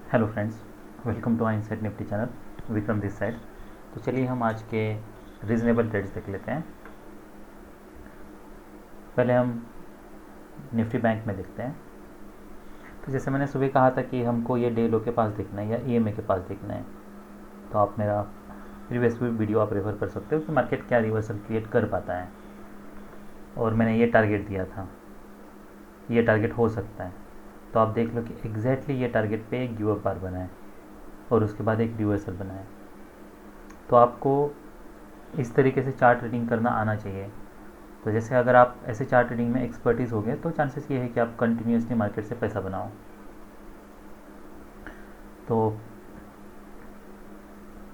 Hello friends, welcome to inside Nifty channel. Vikram this side. तो चलिए हम आज के रीजनेबल ट्रेड्स देख लेते हैं। पहले हम निफ्टी बैंक में देखते हैं। तो जैसे मैंने सुबह कहा था कि हमको ये डे लो के पास देखना है या ईएमए के पास देखना है, तो आप मेरा प्रीवियस वीडियो आप रेफर कर सकते हो कि मार्केट क्या रिवर्सल क्रिएट कर पाता है। और मैंने ये टारगेट दिया था, ये टारगेट हो सकता है। तो आप देख लो कि एग्जैक्टली ये टारगेट पे एक गिव अप बार बना है और उसके बाद एक रिवर्सल बना है। तो आपको इस तरीके से चार्ट रीडिंग करना आना चाहिए। तो जैसे अगर आप ऐसे चार्ट रीडिंग में एक्सपर्टीज़ हो गए तो चांसेस ये है कि आप कंटिन्यूसली मार्केट से पैसा बनाओ। तो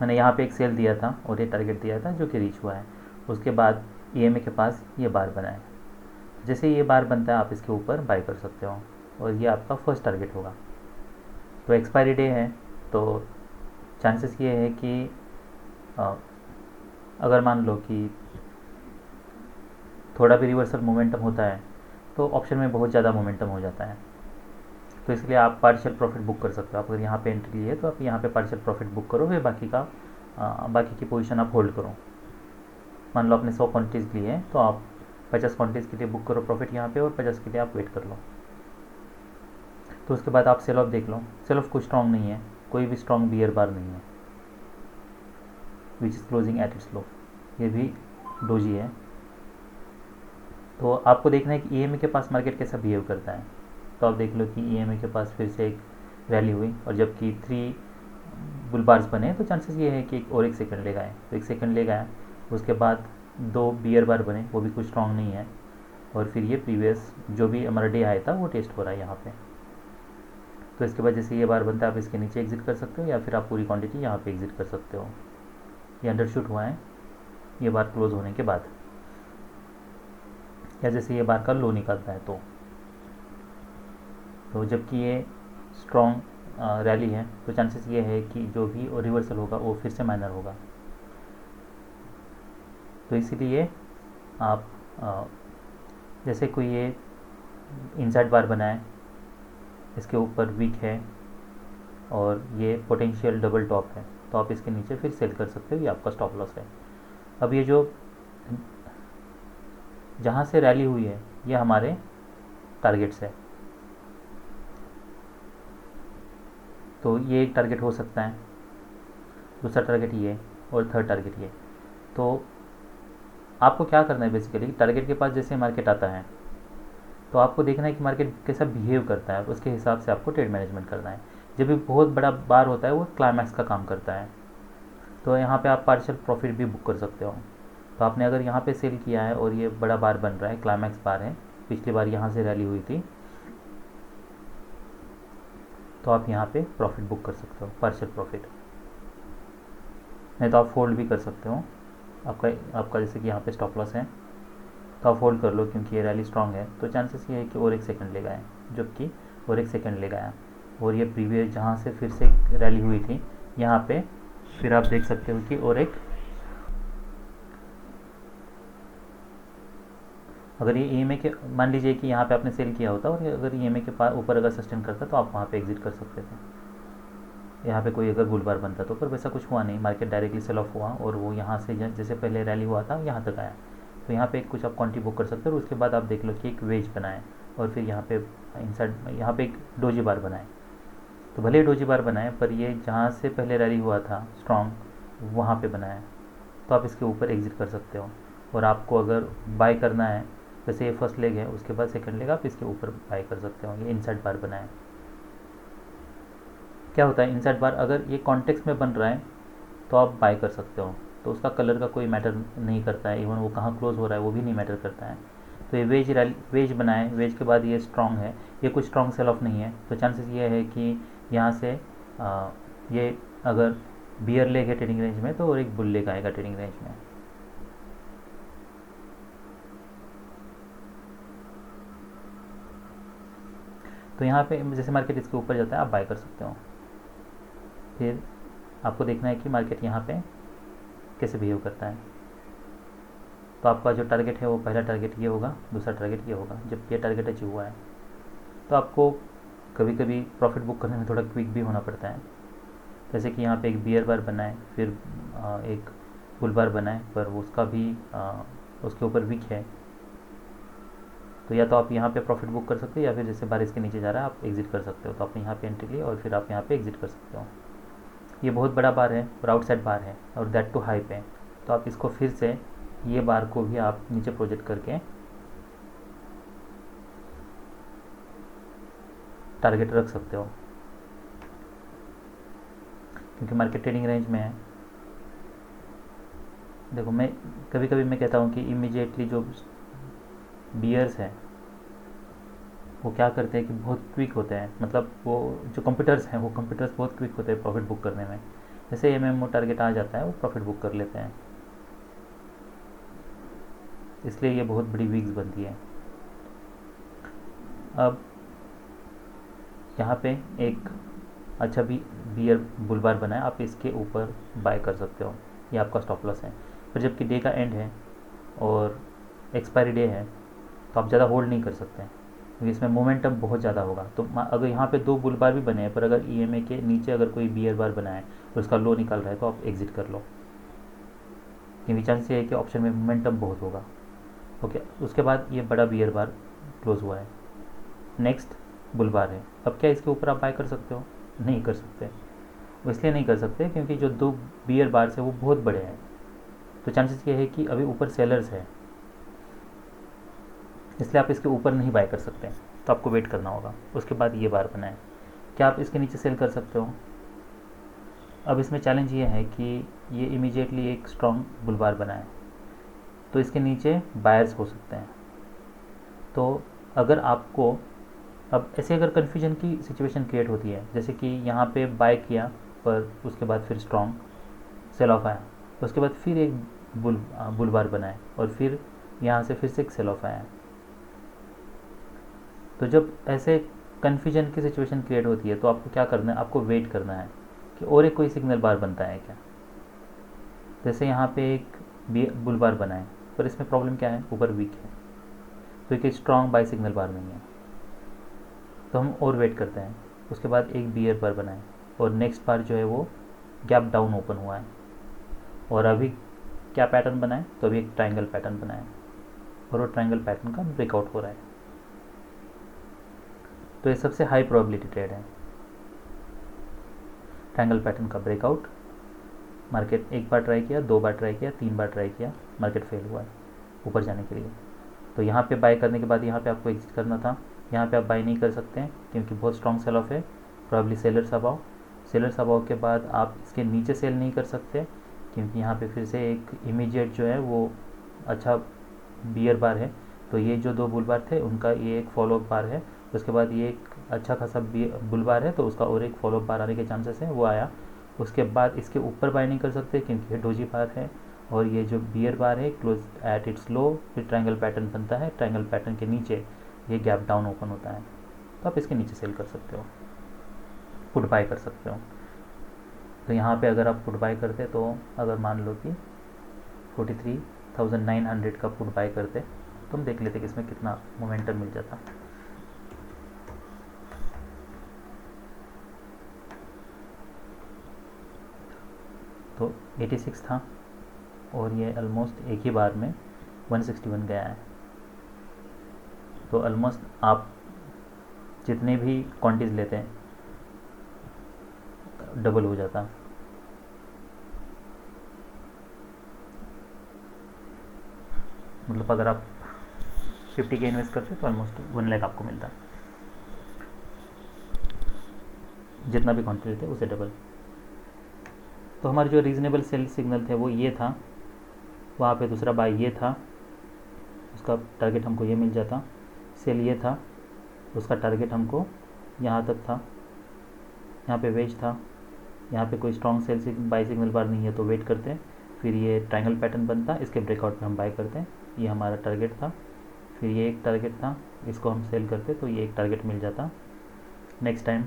मैंने यहाँ पे एक सेल दिया था और ये टारगेट दिया था जो कि रीच हुआ है। उसके बाद ईएमए के पास ये बार बना है। जैसे ये बार बनता है आप इसके ऊपर बाय कर सकते हो और ये आपका फर्स्ट टारगेट होगा। तो एक्सपायरी डे है, तो चांसेस ये है कि अगर मान लो कि थोड़ा भी रिवर्सल मोमेंटम होता है तो ऑप्शन में बहुत ज़्यादा मोमेंटम हो जाता है। तो इसलिए आप पार्शियल प्रॉफिट बुक कर सकते हो। आप अगर यहाँ पे एंट्री लिए तो आप यहाँ पे पार्शियल प्रॉफिट बुक करो, फिर बाकी की पोजीशन आप होल्ड करो। मान लो आपने 100 क्वांटिटीज़ ली है तो आप 50 क्वांटिटीज़ के लिए बुक करो प्रॉफिट यहाँ पे और 50 के लिए आप वेट कर लो। तो उसके बाद आप सेल ऑफ देख लो। सेल ऑफ कुछ स्ट्रॉन्ग नहीं है, कोई भी स्ट्रॉन्ग बियर बार नहीं है, which is closing at its low. ये भी डोजी है। तो आपको देखना है कि ईएमए के पास मार्केट कैसा बिहेव करता है। तो आप देख लो कि ईएमए के पास फिर से एक रैली हुई और जबकि 3 बुल बार्स बने तो चांसेस ये है कि एक सेकंड ले गए। तो एक सेकंड ले गया, उसके बाद 2 बियर बार बने, वो भी कुछ स्ट्रॉन्ग नहीं है। और फिर ये प्रीवियस जो भी हमारा डे आया था वो टेस्ट हो रहा है यहाँ पे। तो इसके बाद जैसे ये बार बनता है आप इसके नीचे एग्जिट कर सकते हो या फिर आप पूरी क्वांटिटी यहाँ पे एग्जिट कर सकते हो। ये अंडरशूट हुआ है ये बार क्लोज होने के बाद, या जैसे ये बार का लो निकलता है। तो जबकि ये स्ट्रॉन्ग रैली है तो चांसेस ये है कि जो भी रिवर्सल होगा वो फिर से माइनर होगा। तो इसीलिए आप जैसे कोई ये इनसाइड बार बनाए, इसके ऊपर वीक है और ये पोटेंशियल डबल टॉप है, तो आप इसके नीचे फिर सेल कर सकते हो, ये आपका स्टॉप लॉस है। अब ये जो जहाँ से रैली हुई है ये हमारे टारगेट्स है। तो ये एक टारगेट हो सकता है, दूसरा टारगेट ये और थर्ड टारगेट ये। तो आपको क्या करना है बेसिकली, टारगेट के पास जैसे मार्केट आता है तो आपको देखना है कि मार्केट कैसा बिहेव करता है और उसके हिसाब से आपको ट्रेड मैनेजमेंट करना है। जब भी बहुत बड़ा बार होता है वो क्लाइमैक्स का काम करता है, तो यहाँ पे आप पार्शियल प्रॉफिट भी बुक कर सकते हो। तो आपने अगर यहाँ पे सेल किया है और ये बड़ा बार बन रहा है, क्लाइमैक्स बार है, पिछली बार यहाँ से रैली हुई थी, तो आप यहाँ पे प्रॉफिट बुक कर सकते हो, पार्शियल प्रॉफिट। नहीं तो आप फोल्ड भी कर सकते हो। आपका जैसे कि यहाँ पे स्टॉप लॉस है तो आप होल्ड कर लो, क्योंकि ये रैली स्ट्रांग है तो चांसेस ये है कि और एक सेकंड ले गया, जबकि और एक सेकंड ले गया। और ये प्रीवियस जहाँ से फिर से रैली हुई थी यहाँ पे फिर आप देख सकते हो कि और एक, अगर ये ईएमए के, मान लीजिए कि यहाँ पे आपने सेल किया होता और अगर ईएमए के पास ऊपर अगर सस्टेन करता तो आप वहाँ पे एग्जिट कर सकते थे। यहाँ पे कोई अगर बुल बार बनता तो, पर वैसा कुछ हुआ नहीं, मार्केट डायरेक्टली सेल ऑफ हुआ और वो यहाँ से जैसे पहले रैली हुआ था यहाँ तक आया। तो यहाँ पे कुछ आप क्वांटिटी बुक कर सकते हो और उसके बाद आप देख लो कि एक वेज बनाए और फिर यहाँ पे इंसर्ट, यहाँ पे एक डोजी बार बनाए। तो भले ही डोजी बार बनाए पर ये जहाँ से पहले रैली हुआ था स्ट्रॉन्ग वहाँ पे बनाया, तो आप इसके ऊपर एग्जिट कर सकते हो। और आपको अगर बाय करना है, वैसे ये फर्स्ट लेग है उसके बाद सेकंड लेग, आप इसके ऊपर बाय कर सकते हो। ये इनसाइड बार बनाए, क्या होता है इनसाइड बार अगर ये कॉन्टेक्स्ट में बन रहा है तो आप बाय कर सकते हो, तो उसका कलर का कोई मैटर नहीं करता है, इवन वो कहाँ क्लोज हो रहा है वो भी नहीं मैटर करता है। तो ये वेज बनाए, वेज के बाद ये स्ट्रॉन्ग है, ये कुछ स्ट्रॉन्ग सेल ऑफ नहीं है, तो चांसेस ये है कि यहाँ से ये अगर बियर लेग है ट्रेडिंग रेंज में तो और एक बुल लेग आएगा ट्रेडिंग रेंज में। तो यहाँ पे जैसे मार्केट इसके ऊपर जाता है आप बाय कर सकते हो। फिर आपको देखना है कि मार्केट यहाँ पे कैसे बिहेव करता है। तो आपका जो टारगेट है वो पहला टारगेट ये होगा, दूसरा टारगेट ये होगा, जब ये टारगेट अचीव हुआ है तो आपको कभी कभी प्रॉफिट बुक करने में थोड़ा क्विक भी होना पड़ता है। जैसे कि यहाँ पे एक बियर बार बनाए, फिर एक बुल बार बनाए, पर उसका भी उसके ऊपर वीक है, तो या तो आप यहाँ पे प्रॉफिट बुक कर सकते हो, या फिर जैसे बार इसके नीचे जा रहा है आप एग्जिट कर सकते हो। तो आपने यहाँ पे एंट्री ली और फिर आप यहाँ पे एग्जिट कर सकते हो। ये बहुत बड़ा बार है और आउटसाइड बार है, और दैट टू हाई पे, तो आप इसको फिर से ये बार को भी आप नीचे प्रोजेक्ट करके टारगेट रख सकते हो, क्योंकि मार्केट ट्रेडिंग रेंज में है। देखो, मैं कभी कभी मैं कहता हूँ कि इमीडिएटली जो बियर्स हैं वो क्या करते हैं कि बहुत क्विक होते हैं, मतलब वो जो कंप्यूटर्स हैं वो कंप्यूटर्स बहुत क्विक होते हैं प्रॉफिट बुक करने में। जैसे एमएमओ टारगेट आ जाता है वो प्रॉफिट बुक कर लेते हैं, इसलिए ये बहुत बड़ी वीक्स बनती है। अब यहाँ पे एक अच्छा भी बियर बुलबार बना है, आप इसके ऊपर बाय कर सकते हो, ये आपका स्टॉप लॉस है। फिर जबकि डे का एंड है और एक्सपायरी डे है, तो आप ज़्यादा होल्ड नहीं कर सकते क्योंकि इसमें मोमेंटम बहुत ज़्यादा होगा। तो अगर यहाँ पे 2 बुल बार भी बने हैं, पर अगर ईएमए के नीचे अगर कोई बियर बार बना है और उसका लो निकल रहा है, तो आप एग्जिट कर लो, क्योंकि चांस ये है कि ऑप्शन में मोमेंटम बहुत होगा। ओके, उसके बाद ये बड़ा बियर बार क्लोज हुआ है, नेक्स्ट बुल बार है। अब क्या इसके ऊपर आप बाय कर सकते हो? नहीं कर सकते। वो इसलिए नहीं कर सकते क्योंकि जो 2 बियर बार्स है वो बहुत बड़े हैं, तो चांसेस ये है कि अभी ऊपर सेलर्स है, इसलिए आप इसके ऊपर नहीं बाय कर सकते, तो आपको वेट करना होगा। उसके बाद ये बार बनाए, क्या आप इसके नीचे सेल कर सकते हो? अब इसमें चैलेंज ये है कि ये इमीडिएटली एक स्ट्रॉन्ग बुल बार बनाए, तो इसके नीचे बायर्स हो सकते हैं। तो अगर आपको अब ऐसे अगर कन्फ्यूजन की सिचुएशन क्रिएट होती है, जैसे कि यहाँ पे बाय किया पर उसके बाद फिर स्ट्रॉन्ग सेल ऑफ आया, उसके बाद फिर एक बुल बार बनाए और फिर यहाँ से फिर से एक सेल ऑफ आया, तो जब ऐसे कन्फ्यूजन की सिचुएशन क्रिएट होती है तो आपको क्या करना है, आपको वेट करना है कि और एक कोई सिग्नल बार बनता है क्या। जैसे यहाँ पे एक बुल बार बना है, पर इसमें प्रॉब्लम क्या है, ऊपर वीक है, तो एक स्ट्रॉन्ग बाय सिग्नल बार नहीं है, तो हम और वेट करते हैं। उसके बाद एक बियर बार बनाए और नेक्स्ट बार जो है वो गैप डाउन ओपन हुआ है, और अभी क्या पैटर्न बनाए, तो अभी एक ट्रायंगल पैटर्न बनाए और वो ट्रायंगल पैटर्न का ब्रेकआउट हो रहा है, तो ये सबसे हाई प्रोबेबिलिटी ट्रेड है। ट्रायंगल पैटर्न का ब्रेकआउट, मार्केट एक बार ट्राई किया, 2 बार ट्राई किया, 3 बार ट्राई किया, मार्केट फेल हुआ है ऊपर जाने के लिए, तो यहाँ पे बाय करने के बाद यहाँ पे आपको एग्जिट करना था। यहाँ पे आप बाय नहीं कर सकते हैं क्योंकि बहुत स्ट्रॉन्ग सेल ऑफ है, प्रॉब्ली सेलर्स अबाव के बाद आप इसके नीचे सेल नहीं कर सकते क्योंकि यहाँ पे फिर से एक इमीडिएट जो है वो अच्छा बियर बार है, तो ये जो 2 बुल बार थे उनका ये एक फॉलो अप बार है, उसके बाद ये एक अच्छा खासा बुल बार है, तो उसका और एक फॉलो अप बार आने के चांसेस हैं, वो आया। उसके बाद इसके ऊपर बाय नहीं कर सकते क्योंकि ये डोजी बार है, और ये जो बियर बार है क्लोज एट इट्स लो, फिर ट्रायंगल पैटर्न बनता है, ट्रायंगल पैटर्न के नीचे ये गैप डाउन ओपन होता है, तो आप इसके नीचे सेल कर सकते हो, पुट बाय कर सकते हो। तो यहाँ पे अगर आप पुट बाय करते, तो अगर मान लो कि 43,900 का पुट बाय करते, तो हम देख लेते कि इसमें कितना मोमेंटम मिल जाता। तो 86 था और ये ऑलमोस्ट एक ही बार में 161 गया है, तो ऑलमोस्ट आप जितने भी क्वांटिटीज लेते हैं डबल हो जाता। मतलब अगर आप 50 के इन्वेस्ट करते तो ऑलमोस्ट 1 लाख आपको मिलता, जितना भी क्वांटिटी लेते उसे डबल। तो हमारे जो रीज़नेबल सेल सिग्नल थे वो ये था, वहाँ पे दूसरा बाय ये था, उसका टारगेट हमको ये मिल जाता, सेल ये था, उसका टारगेट हमको यहाँ तक था, यहाँ पे वेज था, यहाँ पे कोई स्ट्रॉन्ग सेल बाय सिग्नल बार नहीं है तो वेट करते हैं, फिर ये ट्रायंगल पैटर्न बनता, इसके ब्रेकआउट पे हम बाय करते हैं, ये हमारा टारगेट था, फिर ये एक टारगेट था, इसको हम सेल करते तो ये एक टारगेट मिल जाता। नेक्स्ट टाइम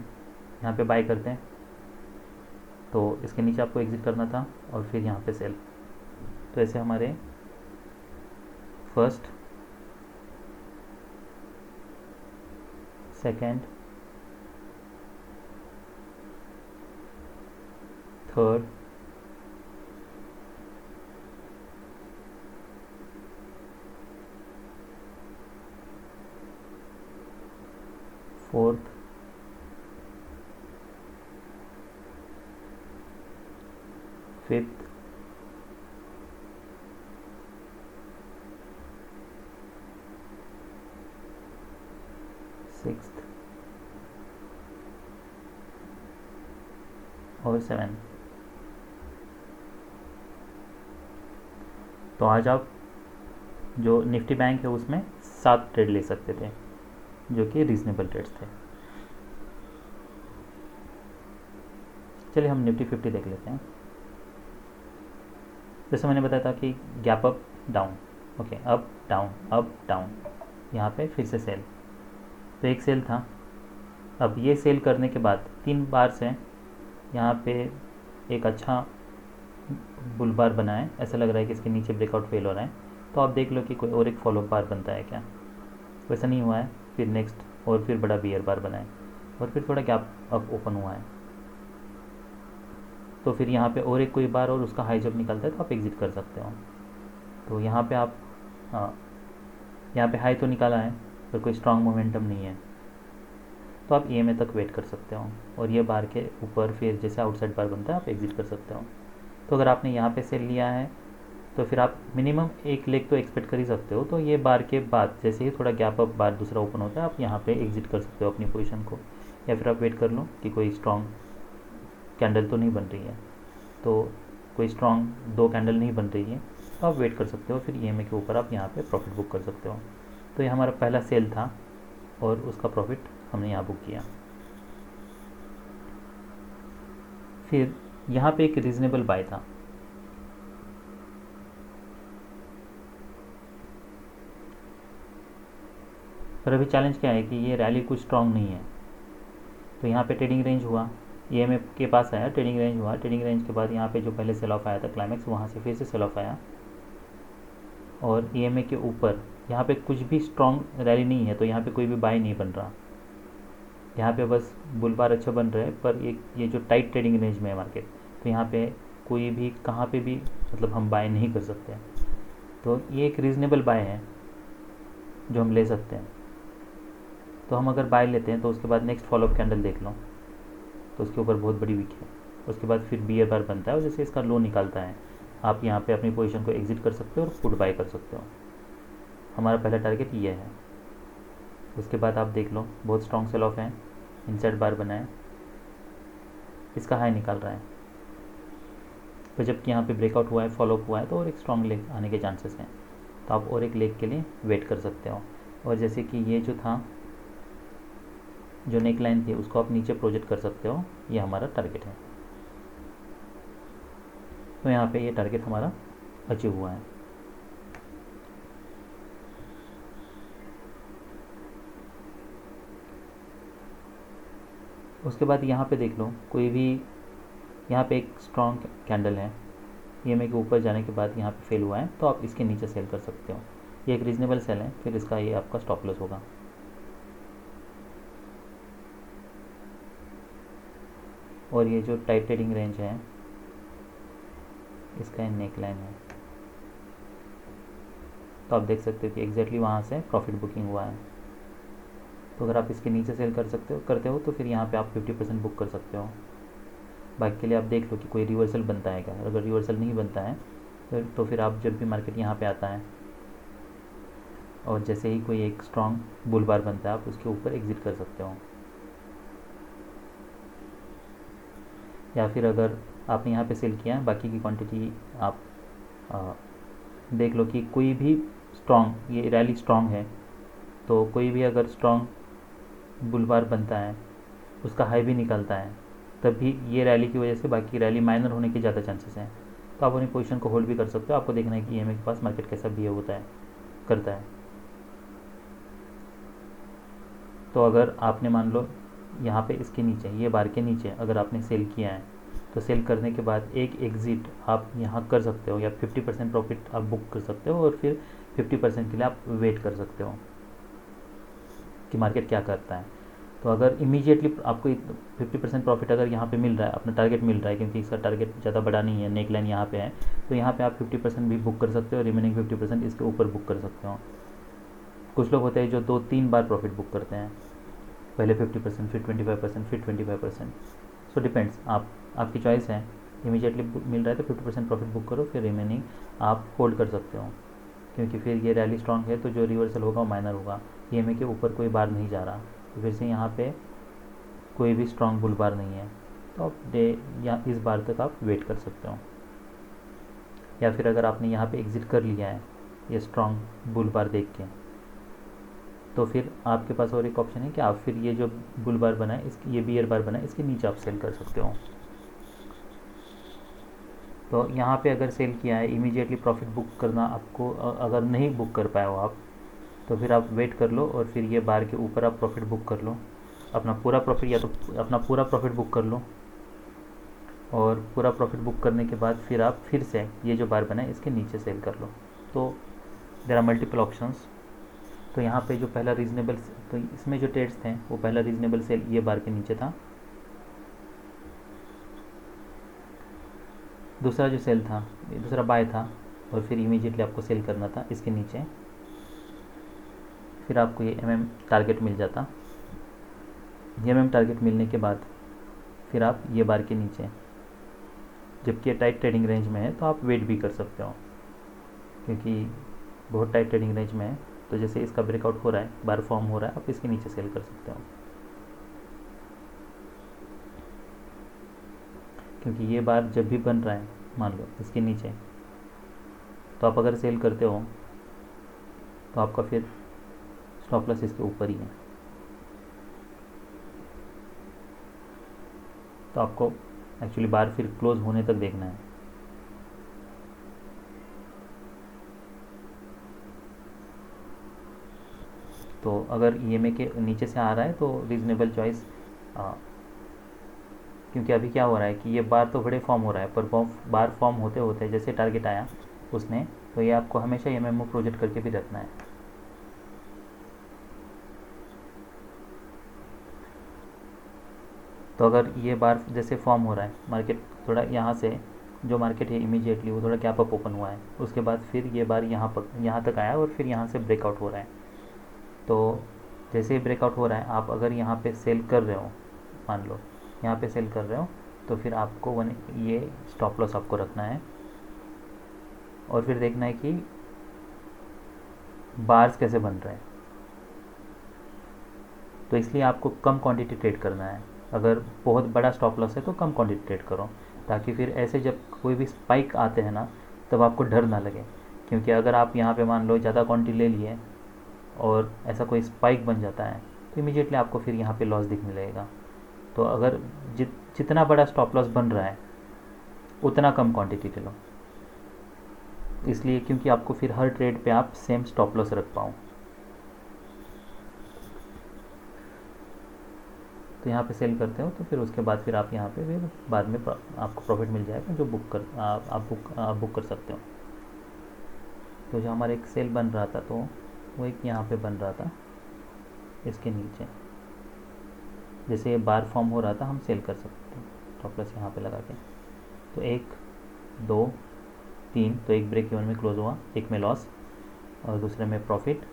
यहाँ पे बाय करते हैं, तो इसके नीचे आपको एग्जिट करना था और फिर यहाँ पे सेल। तो ऐसे हमारे first, second, third, fourth, fifth, sixth और सेवन। तो आज आप जो निफ्टी बैंक है उसमें 7 ट्रेड ले सकते थे जो कि रीजनेबल ट्रेड्स थे। चलिए हम निफ्टी 50 देख लेते हैं। जैसे मैंने बताया था कि gap up down, okay, up down up down, यहाँ पे फिर से सेल। तो एक सेल था, अब ये सेल करने के बाद 3 बार से यहाँ पे एक अच्छा बुल बार बना है, ऐसा लग रहा है कि इसके नीचे ब्रेकआउट फेल हो रहा है। तो आप देख लो कि कोई और एक फॉलो बार बनता है क्या। वैसा नहीं हुआ है, फिर नेक्स्ट और फिर बड़ा बियर बार बना है और फिर थोड़ा गैप अप ओपन हुआ है। तो फिर यहाँ पे और एक कोई बार और उसका हाई जब निकलता है तो आप एग्ज़िट कर सकते हो। तो यहाँ पे आप, हाँ, यहाँ पे हाई तो निकाला है पर कोई स्ट्रॉन्ग मोमेंटम नहीं है, तो आप ईएमए तक वेट कर सकते हो और ये बार के ऊपर फिर जैसे आउटसाइड बार बनता है आप एग्ज़िट कर सकते हो। तो अगर आपने यहाँ पे सेल लिया है तो फिर आप मिनिमम एक लेग तो एक्सपेक्ट कर ही सकते हो। तो ये बार के बाद जैसे ही थोड़ा गैप अप बार दूसरा ओपन होता है आप यहाँ पे एग्ज़िट कर सकते हो अपनी पोजीशन को, या फिर आप वेट कर लो कि कोई स्ट्रॉन्ग कैंडल तो नहीं बन रही है। तो कोई स्ट्रॉन्ग 2 कैंडल नहीं बन रही है तो आप वेट कर सकते हो, फिर ईएमए के ऊपर आप यहाँ पे प्रॉफिट बुक कर सकते हो। तो ये हमारा पहला सेल था और उसका प्रॉफिट हमने यहाँ बुक किया। फिर यहाँ पे एक रीज़नेबल बाय था, पर अभी चैलेंज क्या है कि ये रैली कुछ स्ट्रॉन्ग नहीं है। तो यहाँ पे ट्रेडिंग रेंज हुआ, ईएमए के पास आया, ट्रेडिंग रेंज हुआ, ट्रेडिंग रेंज के बाद यहाँ पे जो पहले सेल ऑफ आया था क्लाइमेक्स, वहाँ से फिर से सेल ऑफ आया और ईएमए के ऊपर यहाँ पे कुछ भी स्ट्रॉन्ग रैली नहीं है। तो यहाँ पे कोई भी बाय नहीं बन रहा, यहाँ पे बस बुल बार अच्छा बन रहा है, पर ये जो टाइट ट्रेडिंग रेंज में है मार्केट, तो यहाँ पे कोई भी कहाँ पे भी मतलब हम बाय नहीं कर सकते। तो ये एक रीज़नेबल बाय है जो हम ले सकते हैं। तो हम अगर बाय लेते हैं तो उसके बाद नेक्स्ट फॉलोअप कैंडल देख लो, तो उसके ऊपर बहुत बड़ी वीक है। उसके बाद फिर बियर बार बनता है और जैसे इसका लो निकालता है आप यहाँ पे अपनी पोजीशन को एग्जिट कर सकते हो और पुट बाय कर सकते हो। हमारा पहला टारगेट ये है। उसके बाद आप देख लो बहुत स्ट्रॉन्ग सेल ऑफ है, इनसाइड बार बना है, इसका हाई निकाल रहा है। तो जबकि यहाँ पे ब्रेकआउट हुआ है, फॉलोअप हुआ है, तो और एक स्ट्रॉन्ग लेग आने के चांसेस हैं। तो आप और एक लेग के लिए वेट कर सकते हो। और जैसे कि ये जो था, जो नेक लाइन थी, उसको आप नीचे प्रोजेक्ट कर सकते हो, ये हमारा टारगेट है। तो यहाँ पे ये टारगेट हमारा अचीव हुआ है। उसके बाद यहाँ पे देख लो कोई भी, यहाँ पे एक स्ट्रॉन्ग कैंडल है, ईएमए के ऊपर जाने के बाद यहाँ पे फेल हुआ है, तो आप इसके नीचे सेल कर सकते हो। ये एक रीजनेबल सेल है, फिर इसका ये आपका स्टॉप लॉस होगा। और ये जो टाइट ट्रेडिंग रेंज है इसका नेक लाइन है, तो आप देख सकते हो कि एग्जैक्टली वहाँ से प्रॉफिट बुकिंग हुआ है। तो अगर आप इसके नीचे सेल करते हो तो फिर यहाँ पे आप 50% बुक कर सकते हो। बाकी के लिए आप देख लो कि कोई रिवर्सल बनता है क्या। अगर रिवर्सल नहीं बनता है तो फिर आप जब भी मार्केट यहाँ पे आता है और जैसे ही कोई एक स्ट्रॉन्ग बुल बार बनता है आप उसके ऊपर एग्जिट कर सकते हो। या फिर अगर आपने यहाँ पे सेल किया है, बाकी की क्वांटिटी आप देख लो कि कोई भी स्ट्रॉन्ग, ये रैली स्ट्रॉन्ग है, तो कोई भी अगर स्ट्रॉन्ग बुल बार बनता है, उसका हाई भी निकलता है, तब भी ये रैली की वजह से बाकी रैली माइनर होने के ज़्यादा चांसेस हैं। तो आप अपनी पोजीशन को होल्ड भी कर सकते हो। आपको देखना है कि ईएमए के पास मार्केट कैसा बिहेव होता है, करता है। तो अगर आपने मान लो यहाँ पे इसके नीचे, ये बार के नीचे अगर आपने सेल किया है, तो सेल करने के बाद एक एग्ज़िट आप यहाँ कर सकते हो, या 50% प्रॉफिट आप बुक कर सकते हो और फिर 50% के लिए आप वेट कर सकते हो कि मार्केट क्या करता है। तो अगर इमीडिएटली आपको 50% प्रॉफिट अगर यहाँ पे मिल रहा है, अपना टारगेट मिल रहा है, क्योंकि इसका टारगेट ज़्यादा बड़ा नहीं है, नेक लाइन यहाँ पे है, तो यहाँ पे आप 50% भी बुक कर सकते हो, रिमेनिंग 50% इसके ऊपर बुक कर सकते हो। कुछ लोग होते हैं जो 2-3 बार प्रॉफिट बुक करते हैं, पहले 50%, फिर 25%, फिर 25%। सो डिपेंड्स, आपकी चॉइस है। इमीडिएटली मिल रहा है तो 50% प्रॉफिट बुक करो, फिर रिमेनिंग आप होल्ड कर सकते हो, क्योंकि फिर ये रैली स्ट्रॉन्ग है तो जो रिवर्सल होगा वो माइनर होगा। ईएमए के ऊपर कोई बार नहीं जा रहा, तो फिर से यहाँ पे कोई भी स्ट्रॉन्ग बुल बार नहीं है, तो आप डे या इस बार तक आप वेट कर सकते हो। या फिर अगर आपने यहाँ पे एग्ज़िट कर लिया है ये स्ट्रॉन्ग बुल बार देख के, तो फिर आपके पास और एक ऑप्शन है कि आप फिर ये जो बुल बार बना है, इसकी ये बियर बार बना है, इसके नीचे आप सेल कर सकते हो। तो यहाँ पे अगर सेल किया है, इमीडिएटली प्रॉफिट बुक करना आपको अगर नहीं बुक कर पाए हो आप, तो फिर आप वेट कर लो और फिर ये बार के ऊपर आप प्रॉफिट बुक कर लो, अपना पूरा प्रॉफिट, या तो अपना पूरा प्रॉफिट बुक कर लो, और पूरा प्रॉफिट बुक करने के बाद फिर आप फिर से ये जो बार बना है इसके नीचे सेल कर लो। तो देर आर मल्टीपल ऑप्शंस। तो यहाँ पे जो पहला रीज़नेबल, तो इसमें जो ट्रेड्स थे वो पहला रीज़नेबल सेल ये बार के नीचे था, दूसरा जो सेल था, दूसरा बाय था, और फिर इमीडिएटली आपको सेल करना था इसके नीचे, फिर आपको ये टारगेट मिल जाता। ये टारगेट मिलने के बाद फिर आप ये बार के नीचे, जबकि ये टाइट ट्रेडिंग रेंज में है तो आप वेट भी कर सकते हो, क्योंकि बहुत टाइट ट्रेडिंग रेंज में है, तो जैसे इसका ब्रेकआउट हो रहा है, बार फॉर्म हो रहा है, आप इसके नीचे सेल कर सकते हो, क्योंकि ये बार जब भी बन रहा है मान लो इसके नीचे, तो आप अगर सेल करते हो तो आपका फिर स्टॉप लॉस इसके ऊपर ही है, तो आपको एक्चुअली बार फिर क्लोज होने तक देखना है। तो अगर ईएमए के नीचे से आ रहा है तो रीज़नेबल चॉइस, क्योंकि अभी क्या हो रहा है कि ये बार तो बड़े फॉर्म हो रहा है, पर बार फॉर्म होते होते जैसे टारगेट आया उसने, तो ये आपको हमेशा एमएमओ प्रोजेक्ट करके भी रखना है। तो अगर ये बार जैसे फॉर्म हो रहा है, मार्केट थोड़ा यहाँ से जो मार्केट है इमीडिएटली वो थोड़ा गैप अप ओपन हुआ है, उसके बाद फिर ये बार यहाँ तक आया और फिर यहाँ से ब्रेकआउट हो रहा है। तो जैसे ही ब्रेकआउट हो रहा है, आप अगर यहाँ पे सेल कर रहे हो, मान लो यहाँ पे सेल कर रहे हो, तो फिर आपको ये स्टॉप लॉस आपको रखना है, और फिर देखना है कि बार्स कैसे बन रहे हैं। तो इसलिए आपको कम क्वांटिटी ट्रेड करना है। अगर बहुत बड़ा स्टॉप लॉस है तो कम क्वांटिटी ट्रेड करो, ताकि फिर ऐसे जब कोई भी स्पाइक आते हैं ना, तब आपको डर ना लगे। क्योंकि अगर आप यहाँ पे मान लो ज़्यादा क्वांटिटी ले लिए और ऐसा कोई स्पाइक बन जाता है, तो इमीडिएटली आपको फिर यहाँ पे लॉस दिखने लगेगा। तो अगर जितना बड़ा स्टॉप लॉस बन रहा है उतना कम क्वांटिटी ले लो, इसलिए क्योंकि आपको फिर हर ट्रेड पे आप सेम स्टॉप लॉस रख पाओ। तो यहाँ पे सेल करते हो तो फिर उसके बाद फिर आप यहाँ पे फिर बाद में आपको प्रॉफिट मिल जाएगा, जो आप बुक कर सकते हो। तो जो हमारा एक सेल बन रहा था, तो वो एक यहाँ पे बन रहा था इसके नीचे, जैसे ये बार फॉर्म हो रहा था हम सेल कर सकते थे स्टॉप लॉस यहाँ पे लगा के। तो 1 2 3, तो एक ब्रेक इवन में क्लोज हुआ, एक में लॉस और दूसरे में प्रॉफिट,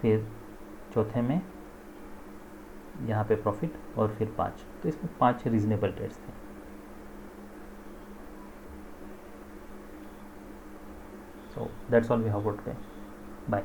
फिर चौथे में यहाँ पे प्रॉफिट, और फिर 5। तो इसमें 5 रीजनेबल ट्रेड्स थे। So that's all we have for today. Bye.